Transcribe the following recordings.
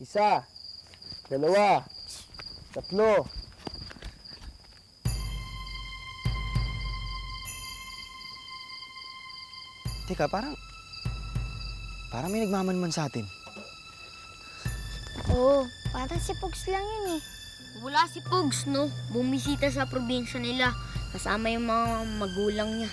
Isa, dalawa, tatlo. Teka, parang may nagmamanman sa atin. Oo, parang si Pogs lang yun eh. Wala si Pogs, no? Bumisita sa probinsya nila. Kasama yung mga magulang niya.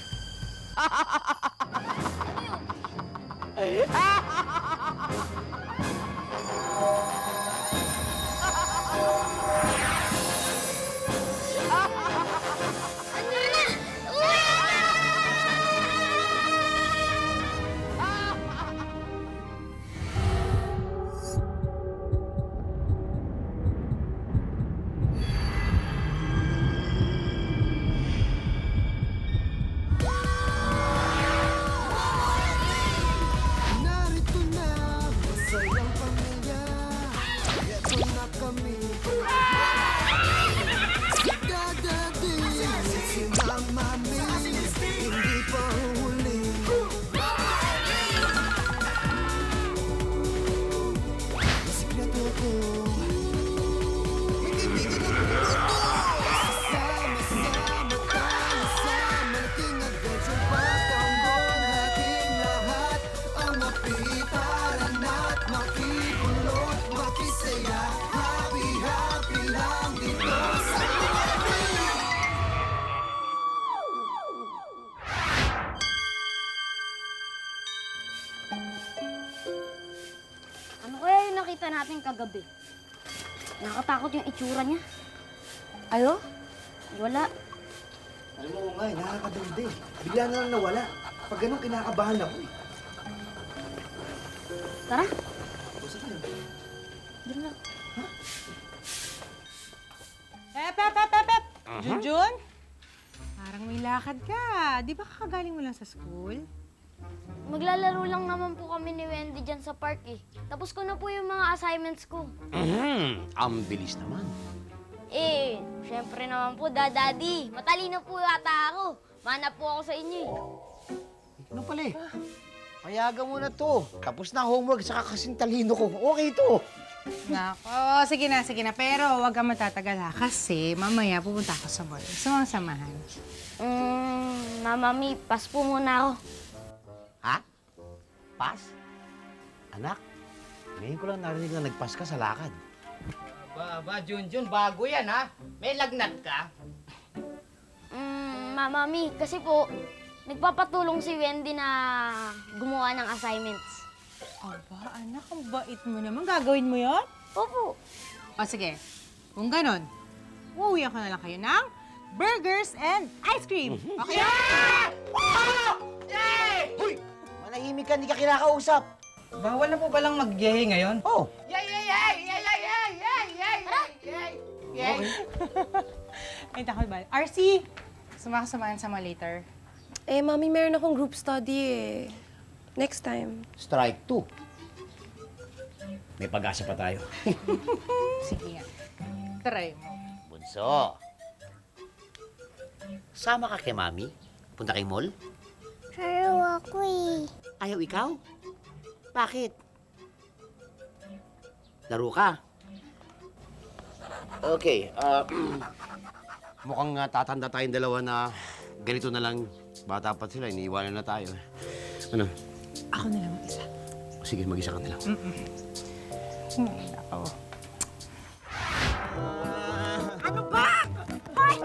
Ano kaya yung nakita natin kagabi? Nakatakot yung itsura niya. Ayo? Wala. Alam mo nga, nakakadalda eh. Bigla na lang nawala. Pag ganun, kinakabahan ako eh. Tara. Basta tayo. Diyan na. Pep! Junjun? Parang may lakad ka. Di ba kakagaling mo lang sa school? Maglalaro lang naman po kami ni Wendy dyan sa park eh. Tapos ko na po yung mga assignments ko. Ang bilis naman. Eh, syempre naman po, Daddy. Matalino po yata ako. Mana po ako sa inyo eh. Ano pala eh? Payagan mo na to. Tapos na homework sa kasing talino ko. Okay to. Nako, sige na. Pero huwag kang matatagal ha. Kasi mamaya pupunta ako sa mall. Gusto mong samahan. Mama Mi, pass po muna ako. Ha? Pas? Anak, ngayon ko lang narinig na nagpas ka sa lakad. Aba, Junjun, bago yan, ha? May lagnat ka? Mama Mi, kasi po, nagpapatulong si Wendy na gumawa ng assignments. Aba, anak, ang bait mo naman. Gagawin mo yon? Opo. O sige, kung ganon, uuwihan ko na lang kayo ng burgers and ice cream. Okay? Hoy! Manahimik ka, hindi ka kinakausap. Bawal na po palang mag-yay ngayon? Oh. Yay! Ay, takot ba? RC, sumakasamahan sa mga later. Eh, Mami, meron akong group study eh. Next time. Strike 2. May pag-asa pa tayo. Sige nga. Try mo. Bunso. Sama ka kay Mami? Punta kay mall? Pero ako eh. Ayaw ikaw? Bakit? Laro ka? Okay, mukhang tatanda tayong dalawa na ganito na lang. Bata pa sila, iniiwanan na tayo. Ano? Ako na lang mag-isa. Sige, mag-isa ka na lang. Ako. Ano ba? Hoy!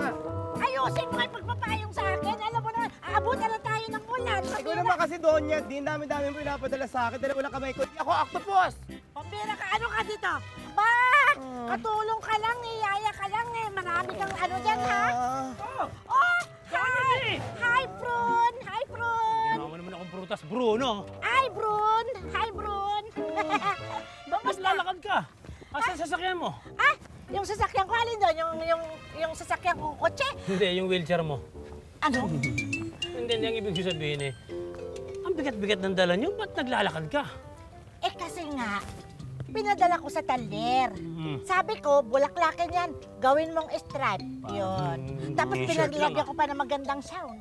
Ayusin mo yung pagpapayong sa akin. Alam mo na, aabutan na tayo ng ulan. Ikaw naman kasi, Donya, di dami-dami mo pinapadala sa akin. Dala mo lang kamay ko. Di ako octopus! Pambira ka, ano ka dito? Bak! Katulong ka lang eh, yaya ka lang eh. Marami kang ano dyan, ha? Oh! Hi! Hi, Brun! Hi, Brun! Ginawa mo naman akong prutas, Bruno. Hi, Brun! Hi, Brun! Mas lalakad ka. Asan sasakyan mo? Ah! Yung sasakyan ko, alin doon? Yung sasakyan ko, kotse? Hindi, yung wheelchair mo. Ano? Hindi, yung ibig sabihin eh. Ang bigat-bigat ng dala niyo, ba't naglalakad ka? Eh kasi nga, pinadala ko sa talyer. Sabi ko, bulaklakin yan. Gawin mong stripe. Yun. Tapos pinaglagyan ko pa ng magandang sound.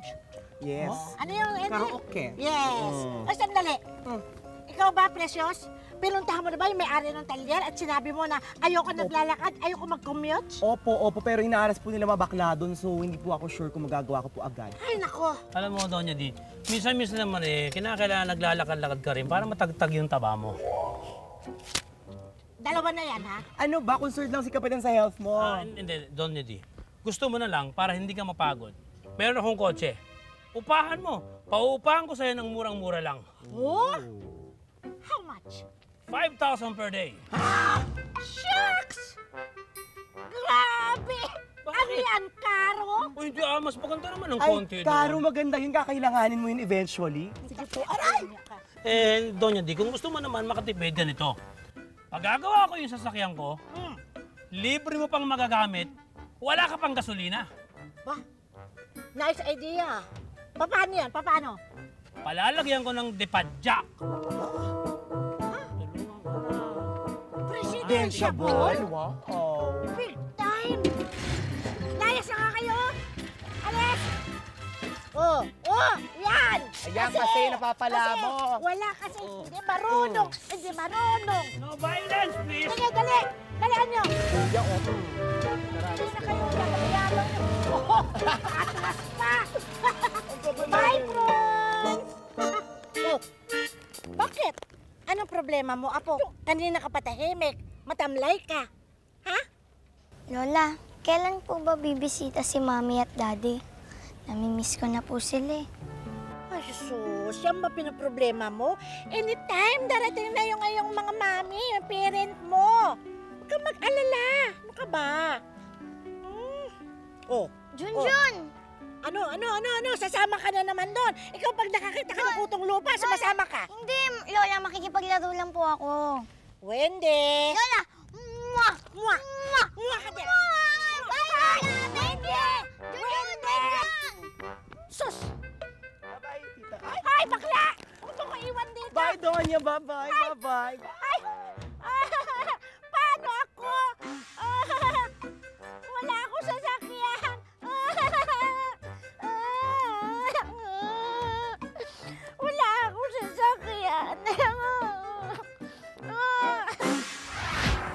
Yes. Ano yung... Karaoke. Yes. O, sandali. Ikaw ba, Precious? Pinuntahan mo na ba yung may-ari ng talyer at sinabi mo na ayoko naglalakad, ayoko mag-commute? Opo, pero inaaras po nila mabakla doon, so hindi po ako sure kung magagawa ko po agad. Ay, nako. Alam mo, Doña Di, minsan-minsan naman kinakailangan naglalakad-lakad ka rin para matagtag yung taba mo. Dalawa na yan, ha? Ano ba? Concerned lang si Kapitan sa health mo. Hindi, Doña Di. Gusto mo na lang para hindi ka mapagod. Meron akong kotse. Upahan mo. Pauupahan ko sa'yo ng murang-mura lang. Oh? How much? 5,000 per day. Shucks! Grabe! Ano yan, Karo? Uy, hindi mas maganda naman ng Ay, konti. Karo, maganda yun. Kakailanganin mo yun eventually. Sige po, aray! Doña Di, kung gusto mo naman makatipid ganito, pag gagawa ko yung sasakyan ko, libre mo pang magagamit, wala ka pang gasolina. Ba? Nice idea. Paano yan? Paano? Palalagyan ko ng depadyak. Presidential? Wow. Big time! Layas na nga kayo! Alis! Oh, yan! Ayan kasi napapala mo. Wala kasi, hindi marunong. Hindi marunong. No violence, please! Sige, dali! Dalian nyo! Hindi na kayo nakabayabang nyo. Atras pa! Bye, friends! Oh, bakit? Anong problema mo, Apo? Kanina ka patahimik. Matamlay ka. Ha? Lola, kailan po ba bibisita si Mami at Daddy? Namimiss ko na po sila eh. Ay, sus, yan ba pinaproblema mo? Anytime darating na yung ngayong mga mami, yung parent mo. Huwag kang mag-alala. Ano ka ba? Oh. Junjun! Ano? Sasama ka na naman doon. Ikaw pag nakakita ka ng putong lupa, sumasama ka. Hindi, Lola, makikipaglaro lang po ako. Wendy! Lola! Mwah! Mwah! Mwah! Mwah ka din! Bye, Wendy! Wendy! Sus! Bye-bye, tita. Ay, bakla! Huwag mo ko iwan dito. Bye, Donya. Bye-bye. Bye-bye. Ay! Paano ako? Wala akong sasakyan. Wala akong sasakyan.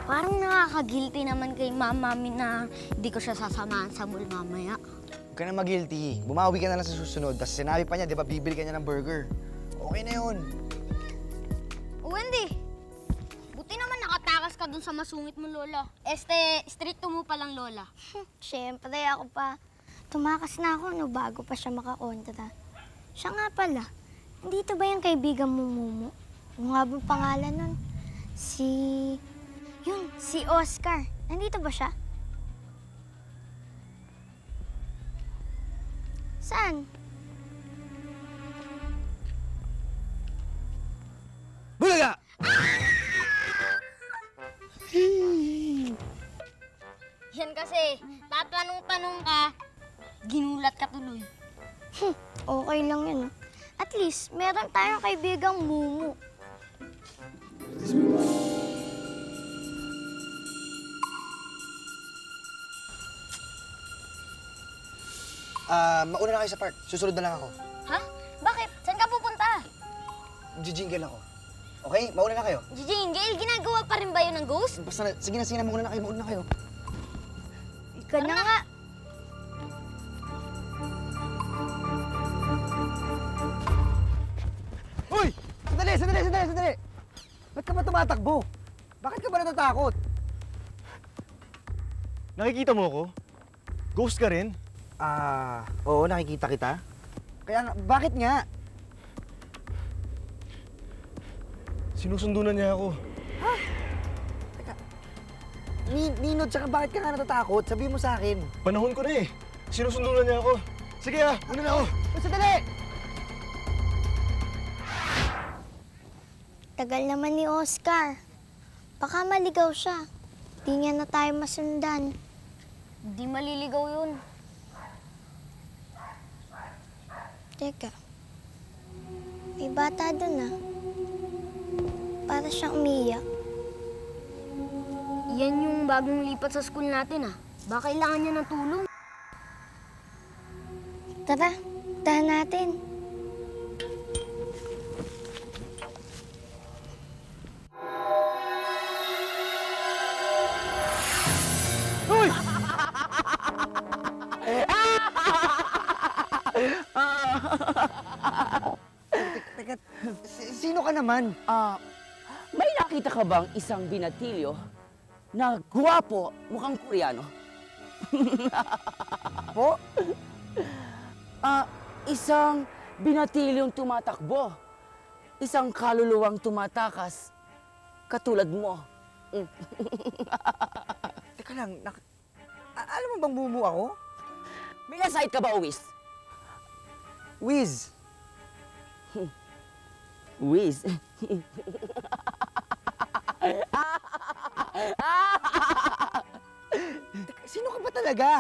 Parang nakaka-guilty naman kay Mami na hindi ko siya sasamahan sa mall mamaya. Huwag ka na mag-guilty. Bumawi ka na lang sa susunod. Kasi sinabi pa niya, di ba, bibili ka niya ng burger. Okay na yun. Wendy! Buti naman nakatakas ka dun sa masungit mo, Lola. Stricto mo palang, Lola. Siyempre, ako pa. Tumakas na ako, no, bago pa siya makakontra. Siya nga pala. Dito ba yung kaibigan mo, Mumu? Ano nga bang pangalan nun? Si Oscar. Nandito ba siya? Saan? Bulaga! Yan kasi, tatanong-tanong ka, ginulat ka tuloy. Okay lang yun. At least, meron tayong kaibigang Mumu. Mauna na kayo sa park. Susunod na lang ako. Ha? Bakit? Saan ka pupunta? Jijingle ako. Okay? Mauna na kayo. Jingle, ginagawa pa rin ba yun ng ghost? Basta na, sige na, mauna na kayo. Ika na nga. Uy! Sandali! Ba't ka ba tumatakbo? Bakit ka ba natatakot? Nakikita mo ako? Ghost ka rin? Oo, nakikita kita. Kaya bakit nga? Sinusundo na niya ako. Nino, tsaka bakit ka nga natatakot? Sabihin mo sa akin. Panahon ko na eh. Sinusundo na niya ako. Sige una na ako. Sandali! Tagal naman ni Oscar. Baka maligaw siya. Di niya na tayo masundan. Di maliligaw yun. Teka. May bata dun ah. Para siyang umiyak. Yan yung bagong lipat sa school natin ah. Baka kailangan niya ng tulong. Tara, tahan natin. Uy! Teka, sino ka naman? May nakita ka bang isang binatilyo na guwapo, mukhang Koreano? Po? Isang binatilyong tumatakbo. Isang kaluluwang tumatakas, katulad mo. Teka lang, alam mo bang mumu ako? May nasahit ka ba, Wiz? Wiz. Wiz? Teka, sino ka ba talaga?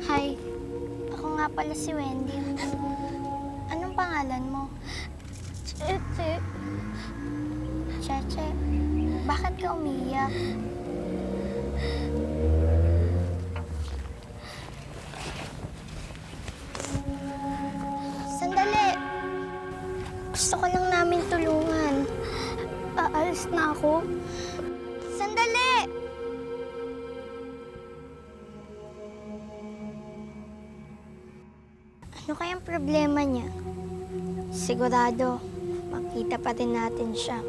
Hi, ako nga pala si Wendy. Anong pangalan mo? Cheche. Cheche, bakit ka umiiyak? Sandali! Gusto ko lang namin tulungan. Aalis na ako. Sandali! Ano kayang problema niya? Sigurado, makita pa rin natin siya.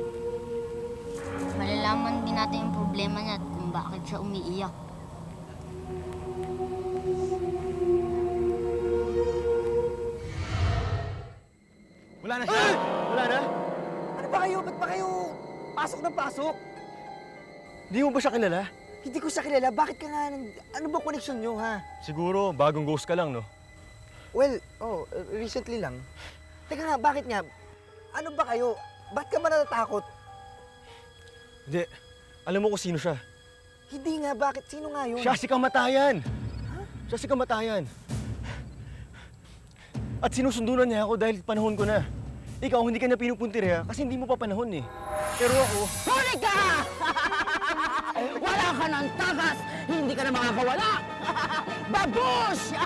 Malalaman din natin yung problema niya at kung bakit siya umiiyak. Wala na siya! Wala na? Ano ba kayo? Ba't ba kayo pasok ng pasok? Di mo ba siya kilala? Hindi ko siya kilala. Bakit ka nga ano ba koneksyon nyo, ha? Siguro, bagong ghost ka lang, no? Well, recently lang. Teka nga, bakit nga? Ano ba kayo? Ba't ka ba natatakot? Hindi. Alam mo kung sino siya. Hindi nga, bakit? Sino nga yun? Siya si Kamatayan! Siya si Kamatayan. At sinusundunan niya ako dahil panahon ko na. Ikaw, hindi ka na pinupuntirya kasi hindi mo pa panahon eh. Pero ako... Huli ka! Wala ka ng takas! Hindi ka na makakawala! Babush!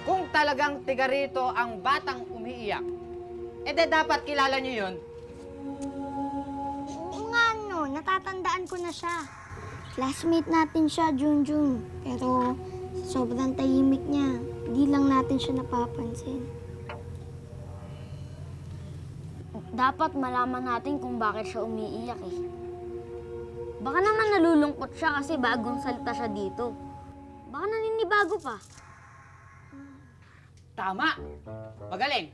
Kung talagang tiga rito ang batang umiiyak, edi dapat kilala niyo yun. Oo nga, no. Natatandaan ko na siya. Classmate natin siya, Junjun. Pero sobrang tahimik niya. Hindi lang natin siya napapansin. Dapat malaman natin kung bakit siya umiiyak eh. Baka naman nalulungkot siya kasi bagong salita siya dito. Baka naninibago pa. Tama. Magaling.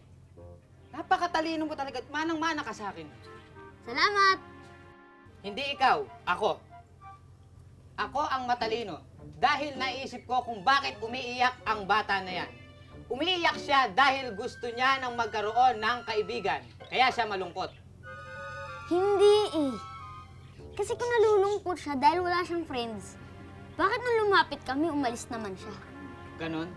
Napakatalino mo talaga at manang-mana ka sa akin. Salamat! Hindi ikaw, ako. Ako ang matalino dahil naisip ko kung bakit umiiyak ang bata na yan. Umiiyak siya dahil gusto niya ng magkaroon ng kaibigan. Kaya siya malungkot. Hindi eh. Kasi kung nalulungkot siya dahil wala siyang friends, bakit nung lumapit kami, umalis naman siya? Ganon?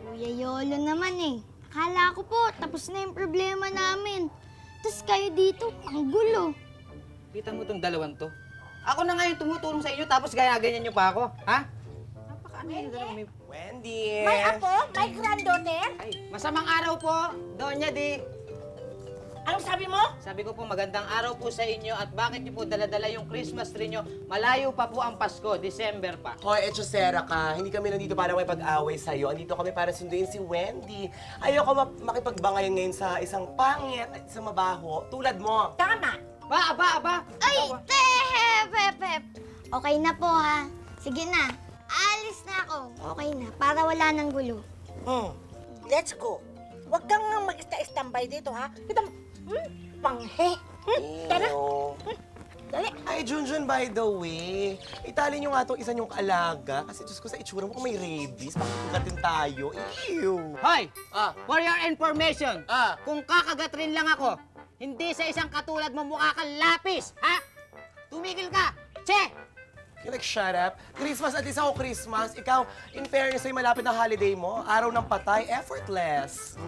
Kuya Yolo naman eh. Akala ko po, tapos na yung problema namin. Tapos kayo dito, ang gulo. Kita mo tong dalawang to? Ako na ngayon tumutulong sa inyo tapos ganyan niyo pa ako, ha? Napakaano yun dalawang may... Wendy! May apo? May granddaughter? Ay, masamang araw po, Doña Di. Anong sabi mo? Sabi ko po magandang araw po sa inyo at bakit niyo po dala-dala yung Christmas tree niyo? Malayo pa po ang Pasko, December pa. Hoy, echosera ka. Hindi kami nandito para makipag-away sa'yo. Andito kami para sunduin si Wendy. Ayoko makipagbangayan ngayon sa isang pangit at isang mabaho tulad mo. Tama. Aba. Ay, hep. Okay na po ha. Sige na. Alis na ako. Okay na. Para wala nang gulo. Let's go. Huwag kang mag-istambay dito, ha? Kita mo, panghe. Tara. Dali. Ay, Junjun, by the way, itali nyo nga itong isa nyong alaga. Kasi Diyos ko, sa itsura mo kung may rabies, makikagatin tayo. Ew! Hoy! For your information, kung kakagat rin lang ako, hindi sa isang katulad mo mukha kang lapis, ha? Tumigil ka! Che! like, shut up. Christmas, at least ako Christmas. Ikaw, in fairness sa'yo, malapit ang holiday mo. Araw ng patay, effortless.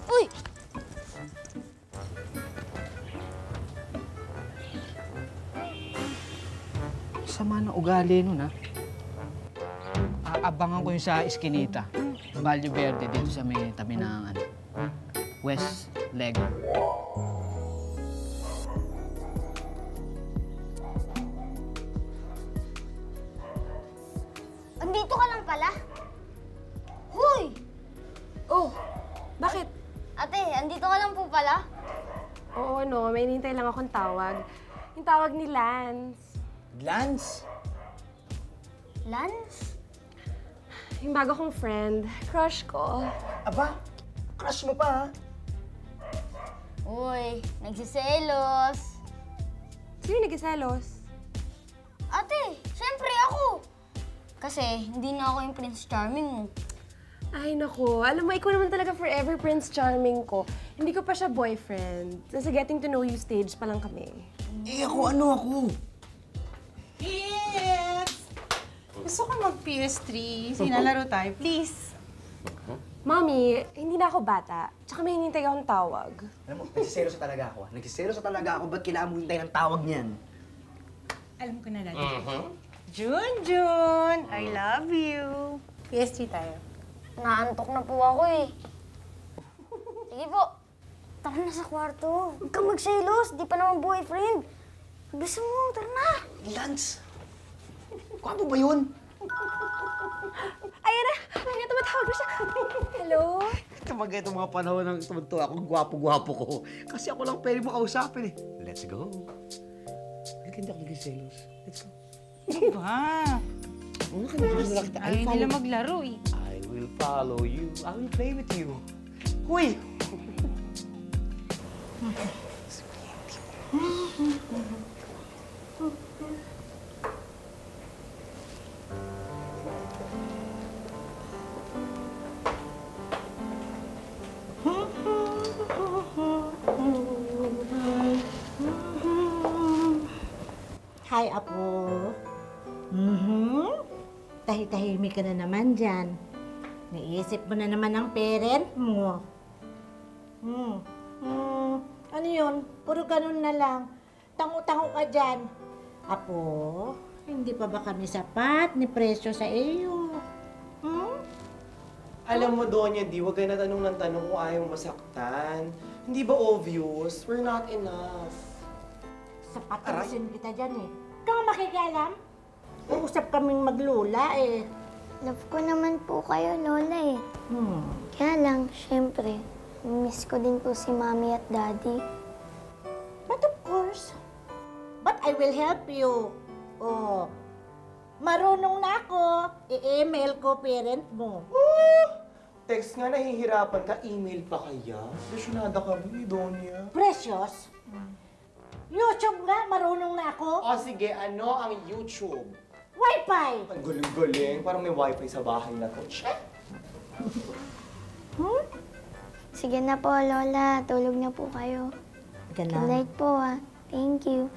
Uy! Sama na ugali nun, ha? Aabangan ko yung sa Eskinita. Valle Verde, dito sa may tabi ng West Lego. Andito ka lang pala? Huy! Oh, bakit? Ate, andito ka lang po pala? Oo, no. May hinihintay lang akong tawag. Yung tawag ni Lance. Lance? Lance? Yung bago kong friend. Crush ko. Aba, crush mo pa, ha? Uy, nagsiselos. Sino nagkiselos? Ate, syempre ako. Kasi hindi na ako yung Prince Charming mo. Ay, naku. Alam mo, ikaw naman talaga forever Prince Charming ko. Hindi ko pa siya boyfriend. Nasa getting to know you stage pa lang kami. Eh, ako? Yes! Gusto ko mag-PS3. Sinalaro tayo, please. Mommy, hindi na ako bata. Tsaka may hinihintay akong tawag. Alam mo, nagsiselos talaga ako. Nagsiselos talaga ako. Ba't kailangan mo hintay ng tawag niyan? Alam ko na lagi. Junjun, I love you. PS3 tayo. Naantok na po ako eh. Sige po. Tara na sa kwarto. Huwag kang magselos. Di pa naman boyfriend. Gusto mo, tara na. Lance! Kwapo ba yun? Ayan na! Ayan na, tumatawag na siya. Hello? Tumagay itong mga panahon ng tumunto ako, gwapo-gwapo ko. Kasi ako lang pwede mo kausapin eh. Let's go. Hindi ako nagsiselos. Let's go. Ano ba? Ayaw nila maglaro eh. I will follow you. I will play with you. Huy! Hi, Apo. Tahimik ka na naman dyan. Naisip mo na naman ang parent mo. Ano yun? Puro ganun na lang. Tango-tango ka dyan. Apo, hindi pa ba kami sapat ni presyo sa iyo? Alam mo, Donya Di, huwag kayo natanong ng tanong kung ayaw masaktan. Hindi ba obvious? We're not enough. Sapatusin kita dyan eh. Ikaw ang makikialam? Uusap kaming maglula eh. Love ko naman po kayo, Lola eh. Kaya lang, syempre, miss ko din po si Mommy at Daddy. But of course. But I will help you. Oh, marunong na ako. I-email ko parent mo. Text nga, nahihirapan ka. Email pa kaya? Lesyonada ka ba, Donya? Precious. YouTube nga, marunong na ako. O sige, ano ang YouTube? Wi-Fi. Ang galing-galing. Parang may wifi sa bahay na to. Check! Sige na po, Lola. Tulog na po kayo. Good night po ah. Thank you.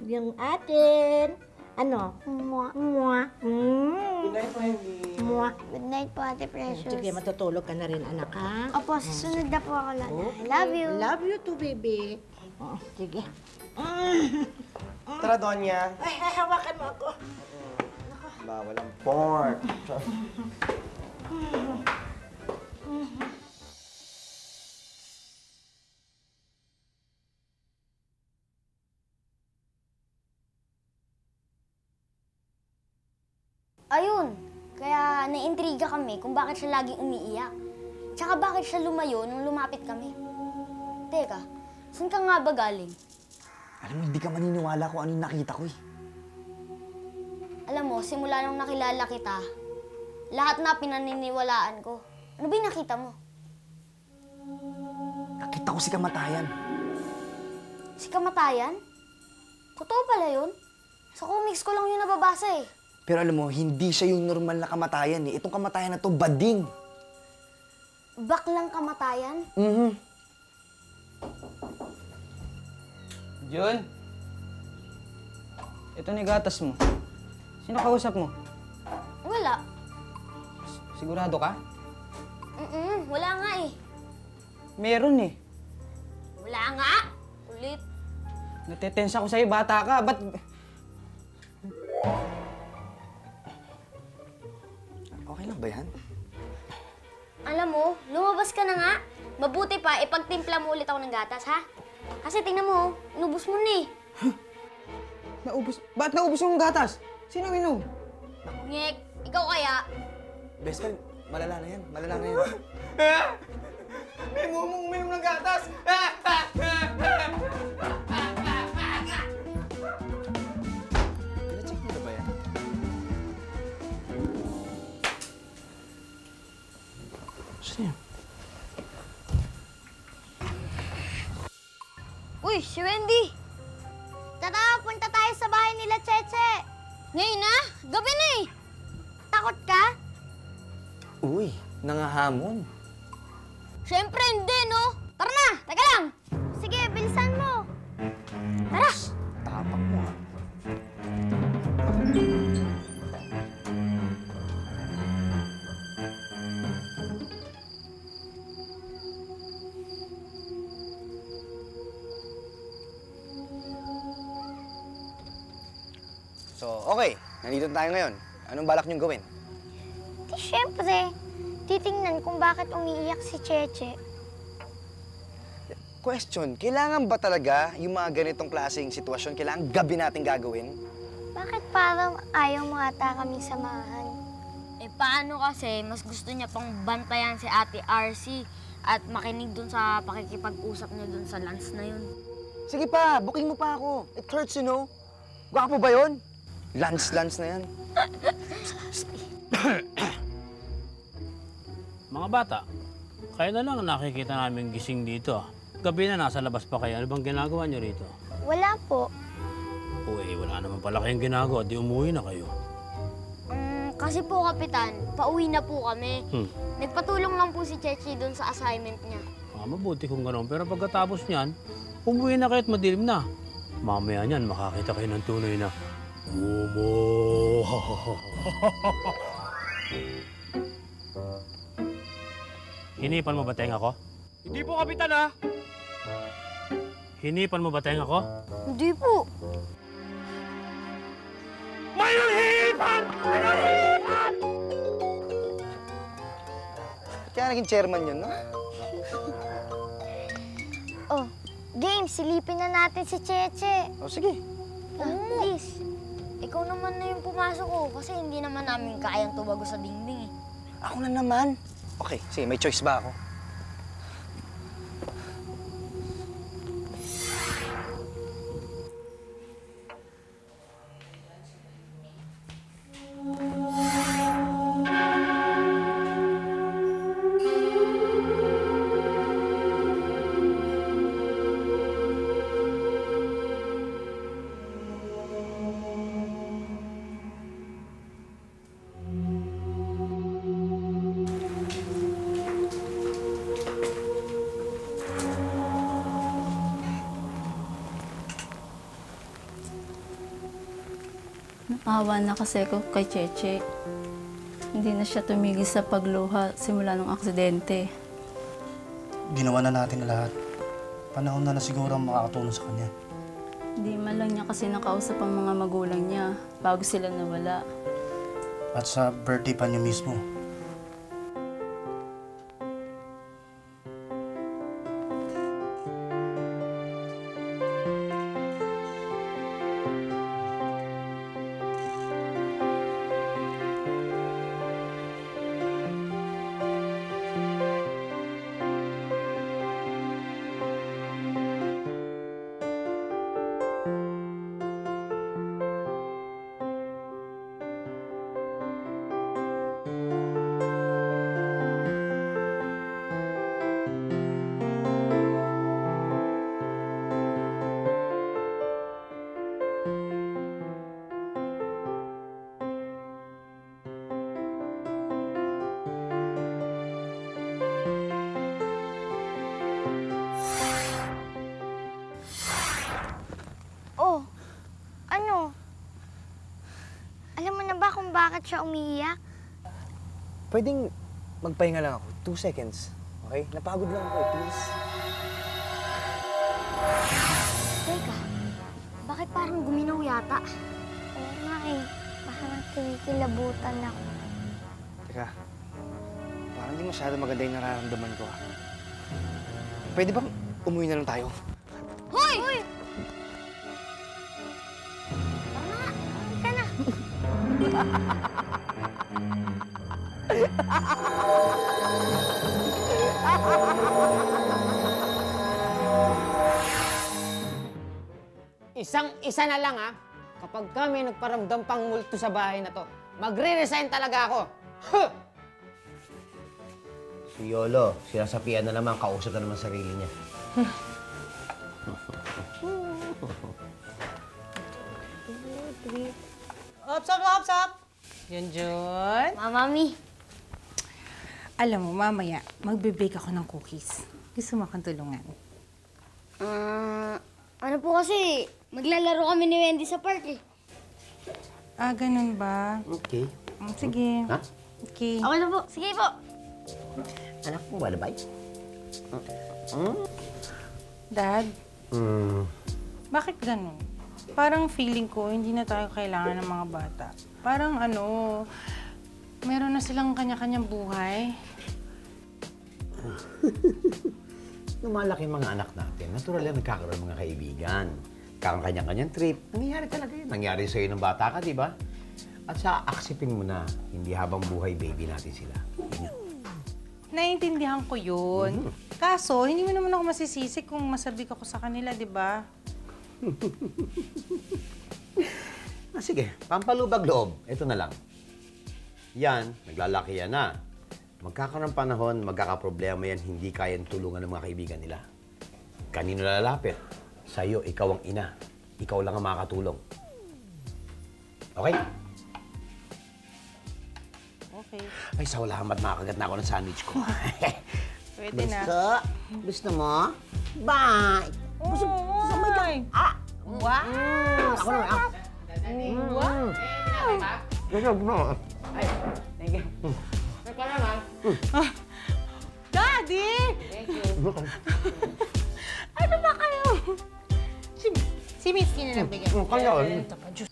Yung atin. Ano? Mwah. Mwah. Good night, Wendy. Mwah. Good night po, Ate Precious. Sige, matutulog ka na rin, anak, ha? Opo, susunod na po ako, Lola. I love you. Love you too, baby. Oh, sige. Tara, Donya. Ay, hawakan mo ako. Bawal ang pork. Ayun, kaya naintriga kami kung bakit siya laging umiiyak. Tsaka bakit siya lumayo nung lumapit kami. Teka, saan ka nga ba galing? Alam mo, hindi ka maniniwala kung ano yung nakita ko eh. Alam mo, simula nung nakilala kita, lahat na pinaniniwalaan ko. Ano ba yung nakita mo? Nakita ko si Kamatayan. Si Kamatayan? Totoo pala yun? Sa comics ko lang yun nababasa eh. Pero alam mo, hindi siya yung normal na kamatayan eh. Itong kamatayan na to, bading. Baklang kamatayan? Jun? ito na yung gatas mo. Sino kausap mo? Wala. Sigurado ka? Wala nga eh. Meron eh. Wala nga. Ulit. Natetense ako sa'yo, bata ka. Ba't... Okay lang ba yan? Alam mo, lumabas ka na nga. Mabuti pa, ipagtimpla mo ulit ako ng gatas, ha? Kasi tingnan mo, inubos mo na eh. Naubos? Ba't naubos yung gatas? Sino minom? Ngek, ikaw kaya? Best friend, malala na yan. Malala na yan. May uminom ng gatas! Pina-check mo na ba yan? Sino? Uy, si Wendy! Tara, punta tayo sa bahay nila, Cheche. Ngayon na? Gabi na eh. Takot ka? Uy, nangahamon. Siyempre hindi, no? Tara na! Teka lang! Sige, bilisan mo. Tara! Tapak mo, ha? So, okay. Nandito tayo ngayon. Anong balak niyong gawin? Di syempre, titingnan kung bakit umiiyak si Cheche. Question, kailangan ba talaga yung mga ganitong klaseng sitwasyon, kailangan gabi natin gagawin? Bakit parang ayaw mo ata kami samahan? Eh paano kasi mas gusto niya pang bantayan si Ate RC at makinig dun sa pakikipag-usap niya dun sa lunch na yun. Sige pa, booking mo pa ako. It hurts, you know. Gwapo ba yun? Lance na yan. Mga bata, kayo na lang ang nakikita namin gising dito. Gabi na nasa labas pa kayo. Ano bang ginagawa niyo rito? Wala po. Uy, wala naman pala kayong ginagawa. Di umuwi na kayo. Kasi po, Kapitan, pauwi na po kami. Nagpatulong lang po si Chechi doon sa assignment niya. Mabuti kung gano'n. Pero pagkatapos niyan, umuwi na kayo at madilim na. Mamaya niyan, makakita kayo ng tunay na Momo! Hinipan mo ba tenga ko? Hindi po, Kapitan, ha? Hinipan mo ba tenga ko? Hindi po. Mayroong hihipan! Mayroong hihipan! Kaya naging chairman yun, no? Oh, game, silipin na natin si Cheche. O, sige. Please. Ikaw naman na yung pumasok ko kasi hindi naman namin kayang tumago sa dingding eh. Ako na naman. Okay, sige, may choice ba ako? Naawa na kasi ko kay Cheche. Hindi na siya tumigil sa pagluha simula ng aksidente. Ginawa na natin lahat. Panahon na siguro ang makakatulong sa kanya. Hindi man lang niya kasi nakausap ang mga magulang niya bago sila nawala. At sa birthday pa niya mismo. bakit siya umiiyak? Pwedeng magpahinga lang ako. 2 seconds. Okay? Napagod lang ako, please. Teka, bakit parang guminaw yata? Oo nga eh. Parang kinikilabutan ako. Teka, parang di masyado maganda yung nararamdaman ko. Pwede bang umuwi na lang tayo? Hoy! Hoy! Tama nga, ka na. Isang-isa na lang, ha? Kapag kami nagparamdam pang multo sa bahay na to, magre-resign talaga ako. Huh! Si Yolo, sinasapian na naman, kausap na naman sarili niya. Ops, ops, ops, ops! Junjun? Mami. Alam mo, mamaya, magbe-bake ako ng cookies. Gusto mo akong tulungan? Ano po kasi, maglalaro kami ni Wendy sa park eh. Ah, ganun ba? Okay. Sige. Ha? Okay. Okay na po. Sige po. Anak mo, wala ba? Dad, bakit ganun? Parang feeling ko, hindi na tayo kailangan ng mga bata. Parang meron na silang kanya-kanyang buhay. Lumalaki mga anak natin. Natural yan, nagkakaroon ng mga kaibigan. Kanya-kanyang trip. Nangyayari talaga yun. Nangyari sa'yo nung bata ka, di ba? At sa aksipin mo na, hindi habang buhay baby natin sila. Naiintindihan ko yun. Kaso, hindi mo naman ako masisisi kung masabik ako sa kanila, di ba? Sige, pampalubag loob. Ito na lang. Yan, naglalaki yan na. Magkakaroon ng panahon, magkakaproblema yan, hindi kayang tulungan ng mga kaibigan nila. Kanino lalapit? Sa'yo, ikaw ang ina. Ikaw lang ang makakatulong. Okay? Okay. Ay, salamat, makakagat na ako ng sandwich ko. Pwede na. Gusto mo? Bye! Gusto mo ito? Wow! Ako naman, ako. Wow! Ganyan mo. Ay, thank you. Teka naman. Daddy! Thank you. Ano ba kayo? Si Misty na nagbigay. Kaya yun. Ito pa, Diyos.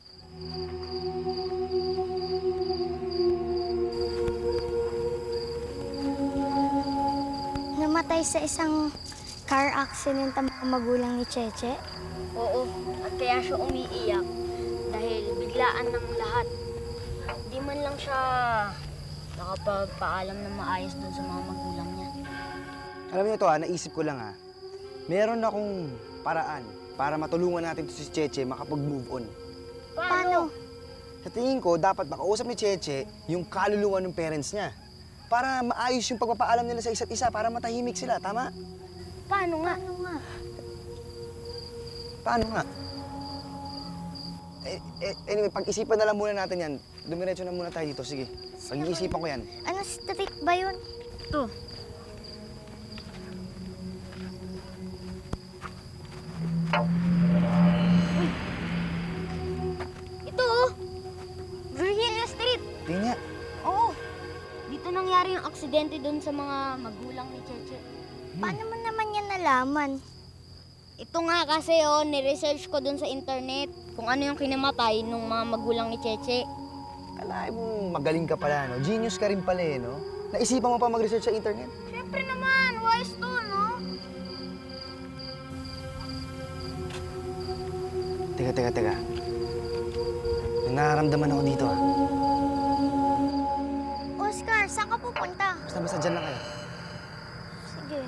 Namatay sa isang car accident ang mga magulang ni Cheche. Oo, at kaya siya umiiyak dahil biglaan ng lahat. Di man lang siya nakapagpaalam ng maayos dun sa mga magulang niya. Alam niyo ito naisip ko lang meron akong paraan para matulungan natin to si Cheche makapag-move on. Paano? Sa tingin ko, dapat makausap ni Cheche yung kaluluwa ng parents niya. Para maayos yung pagpapaalam nila sa isa't isa, para matahimik sila, tama? Paano nga? Paano nga? Paano nga? Anyway, pag-isipan na lang muna natin yan. Dumiretso na muna tayo dito, sige. Pag-iisipan ko yan. Ano street ba yun? Ito. Ito oh! Virginia Street! Tingnan. Oo. Dito nangyari yung aksidente doon sa mga magulang ni Cheche. Paano mo naman yan nalaman? Ito nga kasi ni-research ko doon sa internet kung ano yung kinamatay ng mga magulang ni Cheche. Kalahin mo, magaling ka pala, no? Genius ka rin pala, no? Naisipan mo pa mag-research sa internet? Siyempre naman, wise to, no? Teka. May nararamdaman ako dito, Oscar, saan ka pupunta? Basta dyan lang kayo. Sige.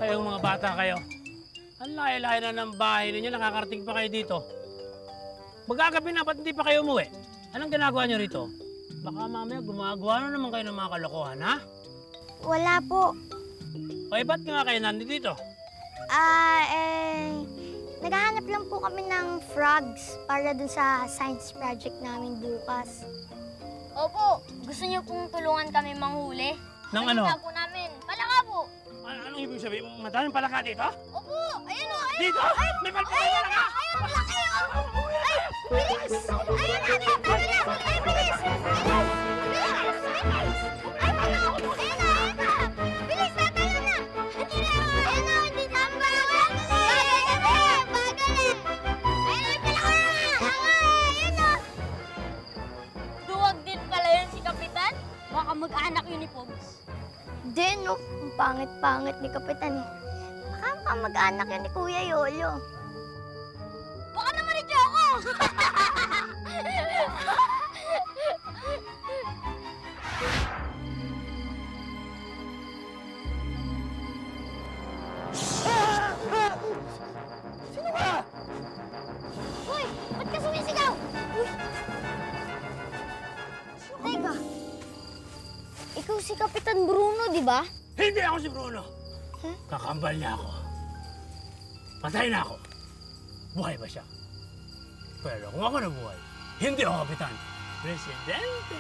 Kayong mga bata kayo. Ang layo-layo na ng bahay ninyo, nakakarating pa kayo dito. Magagabi na, ba't hindi pa kayo umuwi? Anong ginagawa nyo rito? Baka mamaya gumagawa na naman kayo ng mga kalokohan, ha? Wala po. O ba't nga kayo nandito dito? Naghahanap lang po kami ng frogs para dun sa science project namin bukas. Opo, gusto niyo pong tulungan kami manghuli? Ng ano? Balita po namin, palaka po po. Anong ibig sabihin? Madaming palaka dito? Opo! Ayan o! Ayan Dito? o! Ay, May palaka! Ayan o! Ayan o! Laki o! Ay! Bilis! Ayan na! Bilis! Ay, bilis! Bilis! Bilis! Ay, pala! Ayan na! Ayan na! Bilis! Tatalo na! Ayan na! Hindi na! Bagal! Bagal! Bagal! Ayan na! Palaka na! Ayan na! Duwag din pala yun si Kapitan. Baka mag-anak yun ni Pogs. Hindi, no. Ang pangit-pangit ni Kapitan eh. Baka mag-anak yan ni Kuya Yolo. Baka naman ni Choco! Sino ka? Uy! Ba't ka sumisigaw? Uy! Teka. Ikaw si Kapitan Bruno, di ba? Hindi ako si Bruno. Kakambal niya ako. Patay na ako. Buhay pa siya. Pero kung ako nabuhay, hindi ako kapitan. Presidente!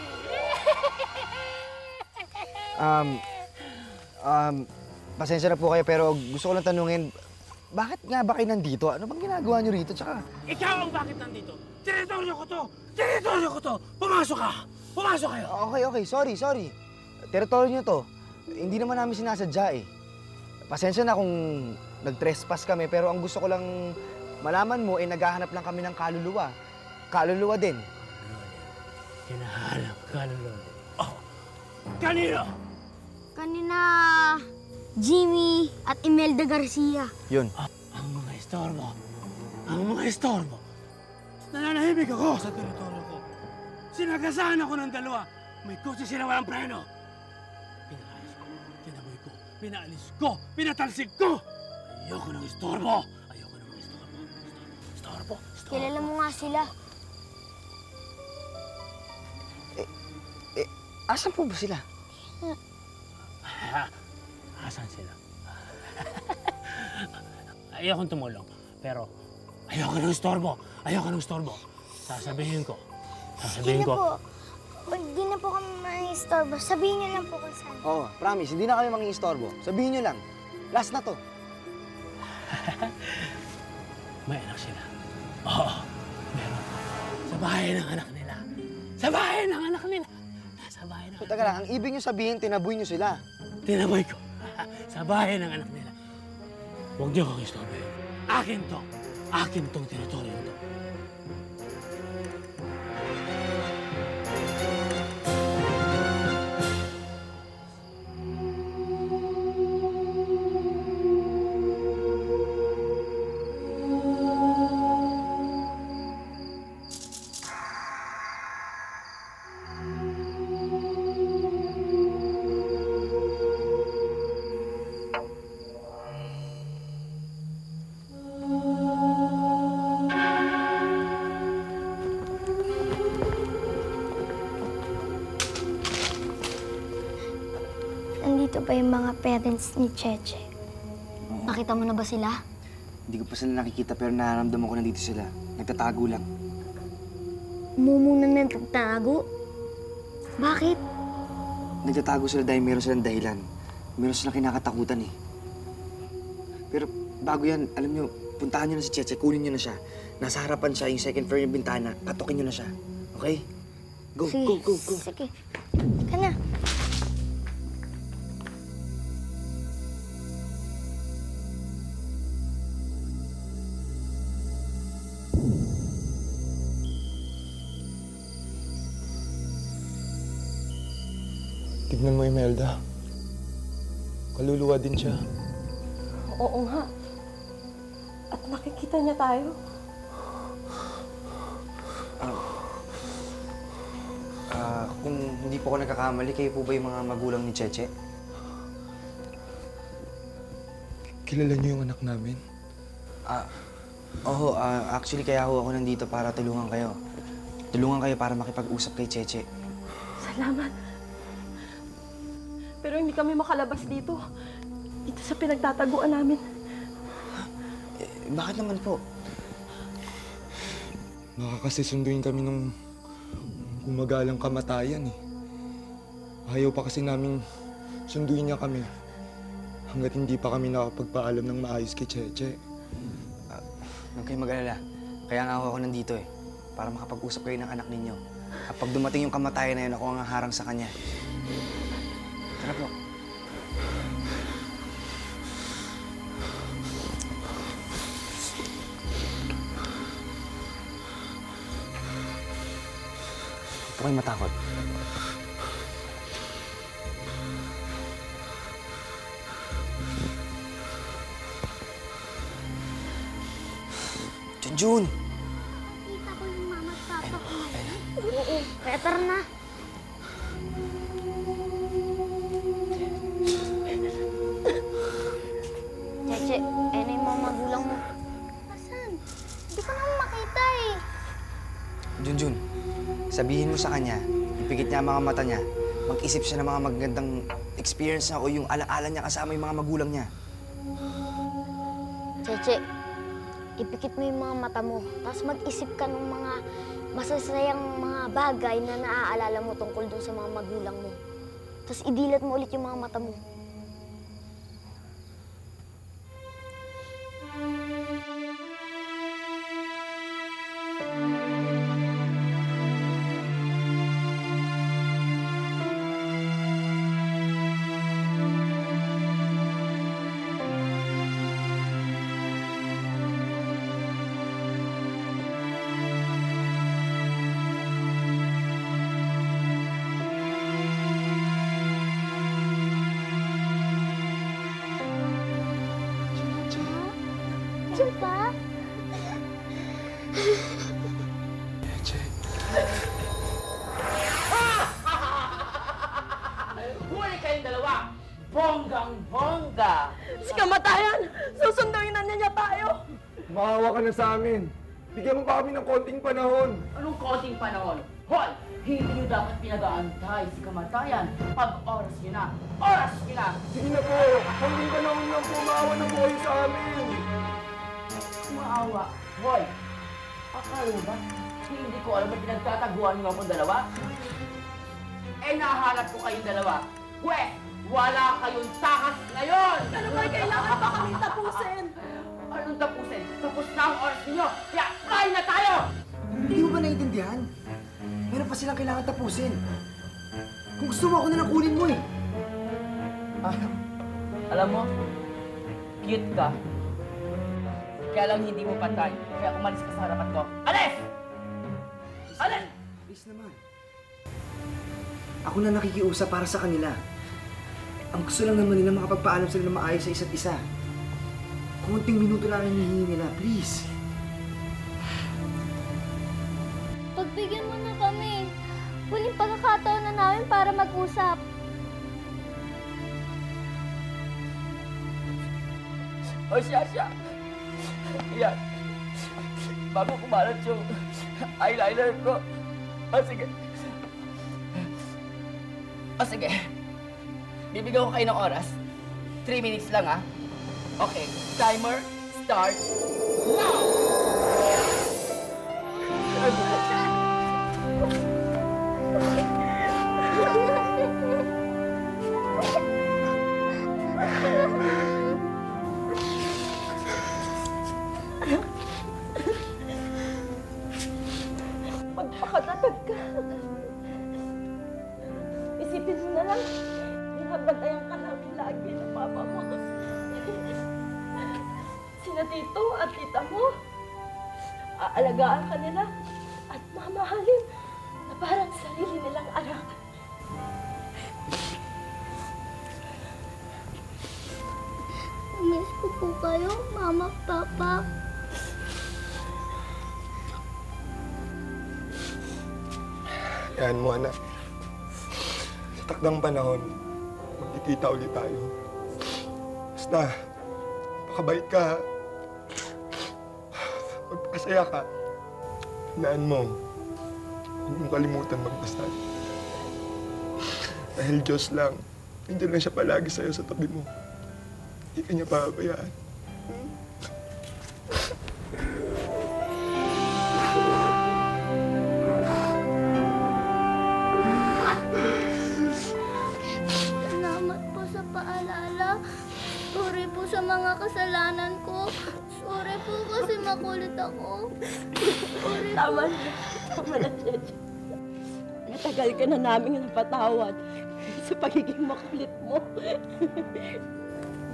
Pasensya na po kayo pero gusto ko lang tanungin, bakit nga ba kayo nandito? Ano bang ginagawa niyo rito? Tsaka... Ikaw ang bakit nandito? Teritoryo ko to! Teritoryo ko to! Pumasok ka! Pumasok kayo! Okay. Sorry. Teritoryo niyo to. Hindi naman namin sinasadya eh. Pasensya na kung nag-trespass kami pero ang gusto ko lang malaman mo ay naghahanap lang kami ng kaluluwa. Kaluluwa din. Hinahanap kaluluwa. Oh! Kanino? Kanina, Jimmy at Imelda Garcia. Yun. Ang mga istorbo. Ang mga istorbo. Nananahimik ako sa teritoryo ko. Sinagasaan ako ng dalawa. May kotse sila walang preno. Pinalayas ko, tinaboy ko, pinaalis ko, pinatalsik ko. Ayoko ng istorbo. Ayoko ng mga istorbo. Istorbo. Kilala mo nga sila. Asan po ba sila? Asan sila? Ayokong tumulong, pero ayoko ng istorbo. Ayoko ng istorbo. Sasabihin ko. Hindi na po. Hindi na po kami mang-istorbo. Sabihin niyo lang po kung saan. Oo, promise. Hindi na kami mang-istorbo. Sabihin niyo lang. Last na to. May anak sila. Oo, meron. Sa bahay ng anak nila. Sa bahay ng anak nila. Sa bahay ng anak nila. Teka lang, ang ibig niyo sabihin, tinaboy niyo sila. Tinaboy ko. Sa bahay ng anak nila. Huwag niyo kong istorbohin. Akin to. Akin tong teritoryo to. Nandito ba yung mga parents ni Cheche? Nakita mo na ba sila? Hindi ko pa sila nakikita pero nararamdaman ko nandito sila. Nagtatago lang. Mumuna na nagtago? Bakit? Nagtatago sila dahil meron silang dahilan. Meron silang kinakatakutan eh. Pero bago yan, alam nyo, puntahan nyo na si Cheche, kunin nyo na siya. Nasa harapan siya, yung second floor yung bintana, katokin nyo na siya. Okay? Go, Sige. go. Sige. Ka na. Tignan mo, Imelda. Kaluluwa din siya. Oo nga. At nakikita niya tayo. Kung hindi po ako nagkakamali, kayo po ba yung mga magulang ni Cheche? Kilala niyo yung anak namin? Actually kaya ako nandito para tulungan kayo. Tulungan kayo para makipag-usap kay Cheche. Salamat. Pero hindi kami makalabas dito. Dito sa pinagtataguan namin. Bakit naman po? Baka kasi sunduin kami nung gumagalang kamatayan eh. Ayaw pa kasi namin sunduin niya kami. hanggat hindi pa kami nakapagpaalam ng maayos kay Cheche. Huwag kayong mag-alala. Kaya nga ako nandito eh. Para makapag-usap kayo ng anak ninyo. At pag dumating yung kamatayan na yun, ako ang harang sa kanya. Tara po. Huwag po kayong matakot. Junjun! Nakita ko yung mama at papa ko. Oo, kaya tara na. Cheche, na yung mga magulang mo. Asan? Hindi ko naman makita eh. Junjun, sabihin mo sa kanya, ipikit niya ang mga mata niya, mag-isip siya ng mga magagandang experience niya o yung alaala niya kasama yung mga magulang niya. Cheche, ipikit mo yung mga mata mo, tapos mag-isip ka ng mga masasayang mga bagay na naaalala mo tungkol dun sa mga magulang mo. Tapos idilat mo ulit yung mga mata mo. Pa? Huli kayong dalawa! Bonggang-bongga! Si kamatayan! Susunduin na niya tayo! Maawa ka na sa amin. Bigyan mo pa kami ng konting panahon. Anong konting panahon? Hoy! Hindi niyo dapat pinag-aantay si kamatayan. Pag oras niyo na, oras niyo na! Sige na po, konting panahon lang po, maawa na po kayo sa amin. Maawa. Hoy! Akala mo ba? Hindi ko alam na pinagtataguan niyo akong dalawa? Eh, nahanap ko kayong dalawa. Pwes, wala kayong takas ngayon! Pero may kailangan pa kami tapusin! Anong tapusin? Tapos na ang oras ninyo! Kaya, kain na tayo! Hindi mo ba naiintindihan? Meron pa silang kailangan tapusin. Kung gusto mo, ako na lang kunin mo eh. Alam mo, cute ka. Kaya lang hindi mo pantay. Kaya umalis ka sa harapan ko. Alis! Alis! Please naman. Ako na nakikiusap para sa kanila. Ang gusto lang naman nila makapagpaalam sila na maayos sa isa't isa. Konting minuto lang ang hinihingi nila, please. Pagbigyan mo na kami. Huling pagkakataon na namin para mag-usap. O siya. Yan. Bago kumalat yung eyeliner ko. O sige. Bibigyan ko kayo ng oras. 3 minutes lang, ha? Okay. Timer starts now! Magpakatatag ka. Isipin mo na lang, binabantayan ka namin lagi ng papa mo. Sina tito at tita mo, aalagaan ka nila at mamahalin na parang sarili nilang anak. Miss ko po kayo, Mama, Papa. Yan mo, anak. Sa takdang panahon, magkikita ulit tayo. Basta, makabait ka. Magpakasaya ka. Tandaan mo, huwag mong kalimutan magdasal. Dahil Diyos lang, nandiyan lang siya palagi sa'yo sa tabi mo. Hindi ka niya pababayaan. Salamat po sa paalala. Sorry po sa mga kasalanan ko. Sorry po kasi makulit ako. Sorry Tama na. Tama na, Cheche. Matagal ka na namin napatawad sa pagiging makulit mo.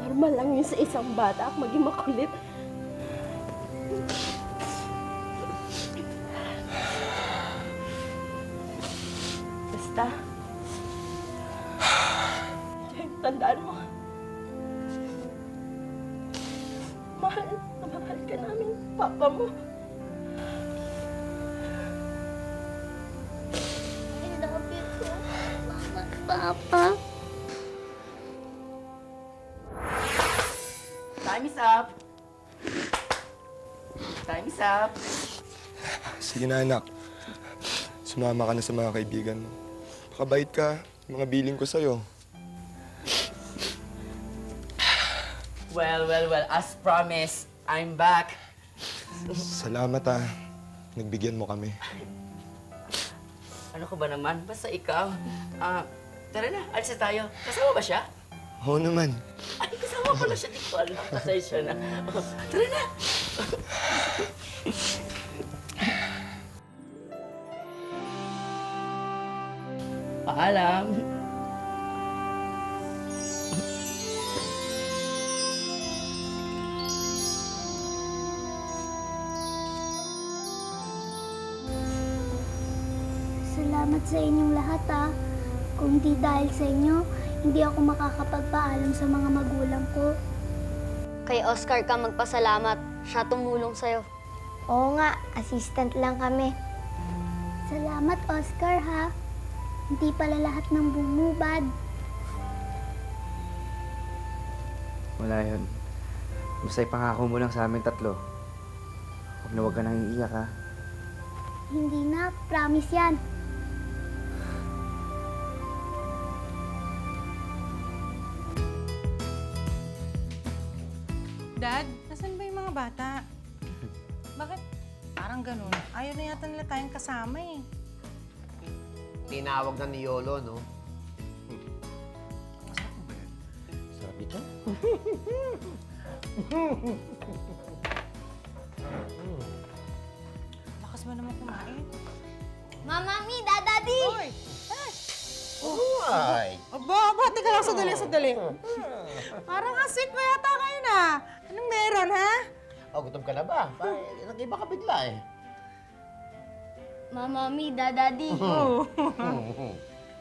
Normal lang yun sa isang bata maging makulit. Basta, tandaan mo, mahal na mahal ka namin, papa mo. I love you too, Mama at Papa. Time is up. Time is up. Sige na, anak. Sumama ka na sa mga kaibigan mo. Pakabait ka. Mga biling ko sa'yo. Well, as promised, I'm back. Salamat, ah. Nagbigyan mo kami. Ano ko ba naman? Basta ikaw. Tara na, alis na tayo. Kasama ba siya? Oo naman. Ay, kasama pala siya. Di ko alam. Pasensya na. Tara na. Paalam. Salamat sa inyong lahat Kung di dahil sa inyo, hindi ako makakapagpaalam sa mga magulang ko. Kay Oscar ka magpasalamat. Siya tumulong sa'yo. Oo nga, assistant lang kami. Salamat, Oscar, ha? Hindi pala lahat ng bumubad. Wala yun. Basta ipangako mo lang sa amin tatlo. Huwag ka nang iiyak, ha? Hindi na, promise yan. Dad, nasan ba yung mga bata? Bakit parang ganun? Ayaw na yata nila tayong kasama eh. Tinawag na ni Yolo, no? Sarap ito. Lakas mo naman kumain. Mama, Mi, Daddy! Hoy! Ay! Aba, teka lang, sandali. Parang asik mo yata ngayon Anong meron, ha? Oh, gutom ka na ba? Nag-iba ka bigla eh. Mama, Mi, Daddy.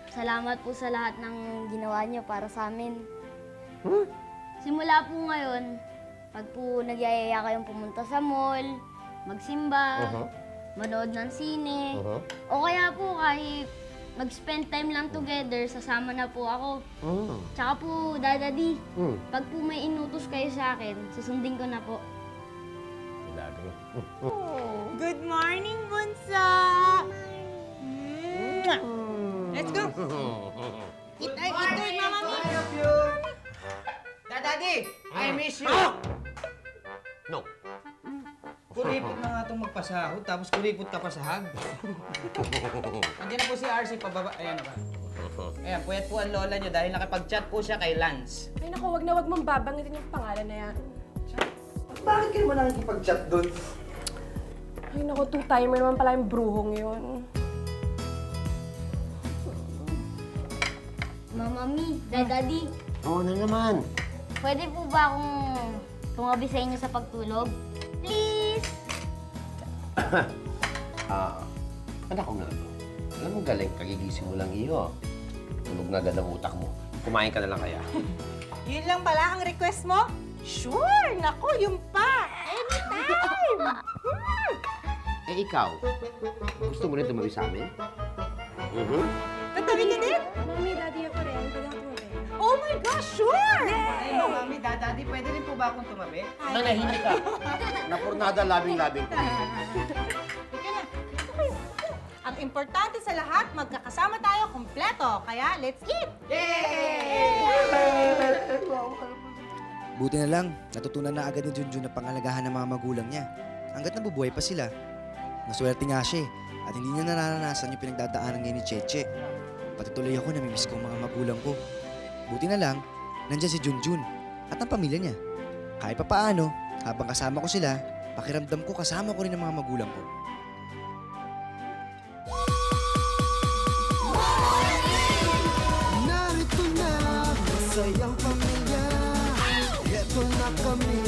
Salamat po sa lahat ng ginawa niyo para sa amin. Simula po ngayon, pag po nagyayaya kayong pumunta sa mall, magsimba, manood ng sine, o kaya po kahit mag-spend time lang together, sasama na po ako. Tsaka po, Daddy, pag po may inutos kayo sa akin, susundin ko na po. Milagro. Good morning, Bunso! Let's go! Eat, Mama Mi! I love you! Daddy, I miss you! No. Kuripot na nga itong magpasahod, tapos kuripot ka pa sa hag. Andiyan na po si RC pababa. Ayan na ba? Ayan, puyat po ang lola niyo dahil nakipag-chat po siya kay Lance. Ay naku, wag na wag mong babangitin yung pangalan na yan. Bakit kayo naman nakikipag-chat doon? Ay naku, two-timer naman pala yung bruhong yun. Mama Mi, Daddy, Oo na naman. pwede po ba akong tumabi sa inyo sa pagtulog? Please! Anak ko nga to. Alam mo galing, kagigising mo lang iyo. Tulog na agad ang utak mo. Kumain ka na lang kaya. Yun lang pala ang request mo? Sure! Naku, yung pa! Anytime! Eh ikaw, gusto mo rin tumabi sa amin? Tatabi ka din? Mami, Daddy, ako rin. Pwede ako tumabi. Oh my gosh, sure! Ay, Mami, Daddy, pwede rin po ba akong tumabi? Nanahimik ka. Napurnada labing-labing ko. Ang importante sa lahat, magkakasama tayo kompleto. Kaya, let's eat! Buti na lang, natutunan na agad ni Junjun na pangalagaan ng mga magulang niya. Hanggat nabubuhay pa sila. Maswerte nga siya at hindi niya nararanasan yung pinagdadaanan ngayon ni Cheche. Pati tuloy ako namimiss ko ang mga magulang ko. Buti na lang, nandyan si Junjun. at ang pamilya niya. Kahit pa paano, habang kasama ko sila, pakiramdam ko kasama ko rin ang mga magulang ko. Narito na, masayang pamilya. Ito na kami.